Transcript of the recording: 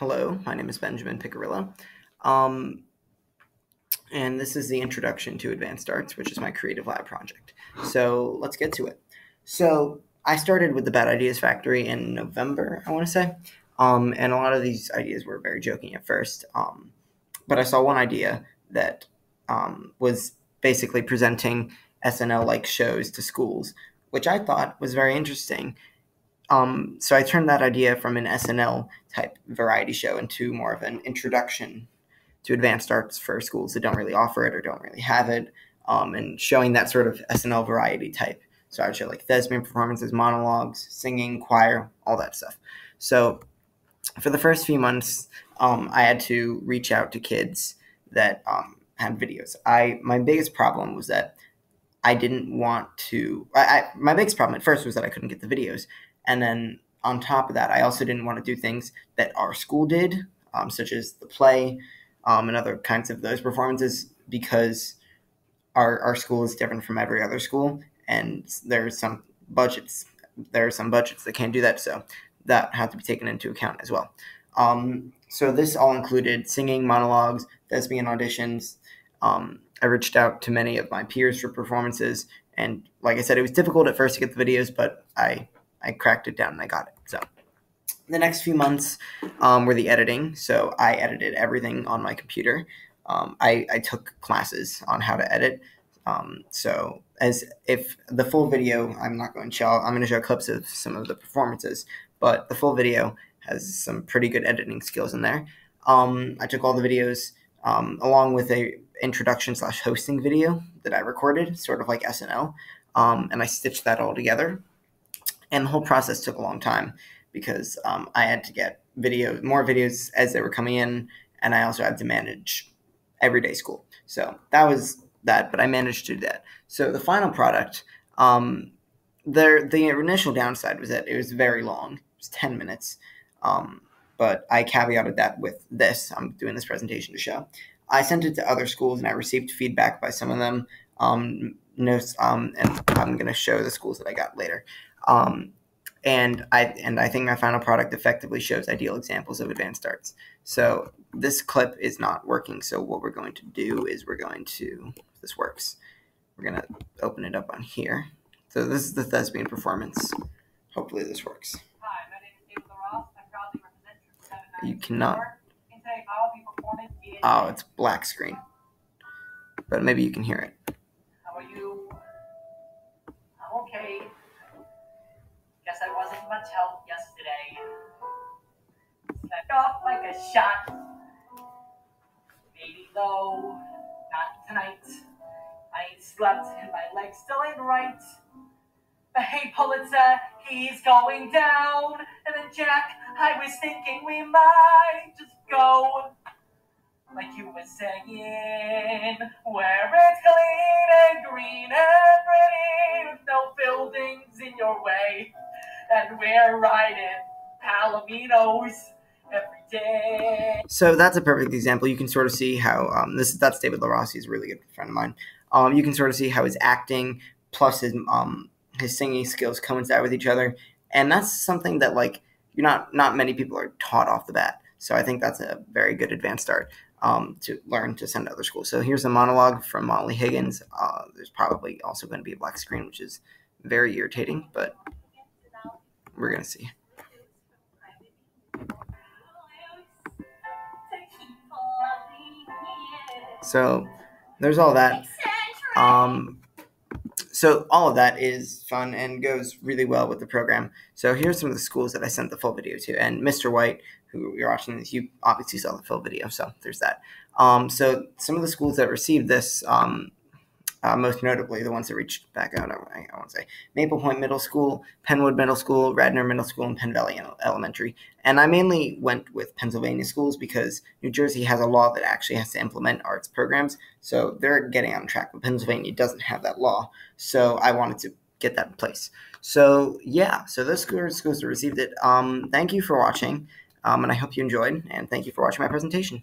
Hello, my name is Benjamin Picarillo, um, and this is the introduction to Advanced Arts, which is my creative lab project. So let's get to it. So I started with the Bad Ideas Factory in November, I want to say, and a lot of these ideas were very joking at first, but I saw one idea that was basically presenting SNL-like shows to schools, which I thought was very interesting. So I turned that idea from an SNL type variety show into more of an introduction to advanced arts for schools that don't really offer it or don't really have it, and showing that sort of SNL variety type. So I would show like thespian performances, monologues, singing, choir, all that stuff. So for the first few months, I had to reach out to kids that had videos. My biggest problem was that I didn't want to. My biggest problem at first was that I couldn't get the videos. And then on top of that, I also didn't want to do things that our school did, such as the play and other kinds of those performances, because our school is different from every other school, and there are some budgets that can't do that, so that had to be taken into account as well. So this all included singing, monologues, thespian auditions. I reached out to many of my peers for performances, and like I said, it was difficult at first to get the videos, but I cracked it down and I got it. So the next few months were the editing. So I edited everything on my computer. I took classes on how to edit. So as if the full video, I'm going to show clips of some of the performances, but the full video has some pretty good editing skills in there. I took all the videos along with a introduction/hosting video that I recorded, sort of like SNL, and I stitched that all together. And the whole process took a long time because I had to get more videos as they were coming in, and I also had to manage everyday school. So that was that, but I managed to do that. So the final product, the initial downside was that it was very long. It was 10 minutes. But I caveated that with this. I'm doing this presentation to show. I sent it to other schools, and I received feedback by some of them. And I'm going to show the schools that I got later. And I think my final product effectively shows ideal examples of advanced arts. So this clip is not working. So what we're going to do is this works. We're going to open it up on here. So this is the thespian performance. Hopefully this works. Hi, my name is David Ross. I proudly represent Troop 7. You cannot. And today I'll be performing in... Oh, it's black screen. But maybe you can hear it. How are you? I'm okay. Guess I wasn't much help yesterday. Slept off like a shot. Maybe though, not tonight. I ain't slept and my legs still ain't right. But hey, Pulitzer, he's going down. And then Jack, I was thinking we might just go, like you were saying, where it's clean and green and pretty, with no buildings in your way. And we're riding Palominos every day. So that's a perfect example. You can sort of see how that's David LaRossi, he's a really good friend of mine. You can sort of see how his acting plus his singing skills coincide with each other, and that's something that not many people are taught off the bat. So I think that's a very good advanced art to learn to send to other schools. So here's a monologue from Molly Higgins. There's probably also going to be a black screen, which is very irritating, but we're going to see. So there's all that. So all of that is fun and goes really well with the program. So here's some of the schools that I sent the full video to. And Mr. White, who you're watching this, you obviously saw the full video, so there's that. So some of the schools that received this, most notably the ones that reached back out, I want to say Maple Point Middle School, Penwood Middle School, Radnor Middle School, and Penn Valley Elementary. And I mainly went with Pennsylvania schools because New Jersey has a law that actually has to implement arts programs. So they're getting on track, but Pennsylvania doesn't have that law. So I wanted to get that in place. So yeah, so those schools that received it, thank you for watching. And I hope you enjoyed, and thank you for watching my presentation.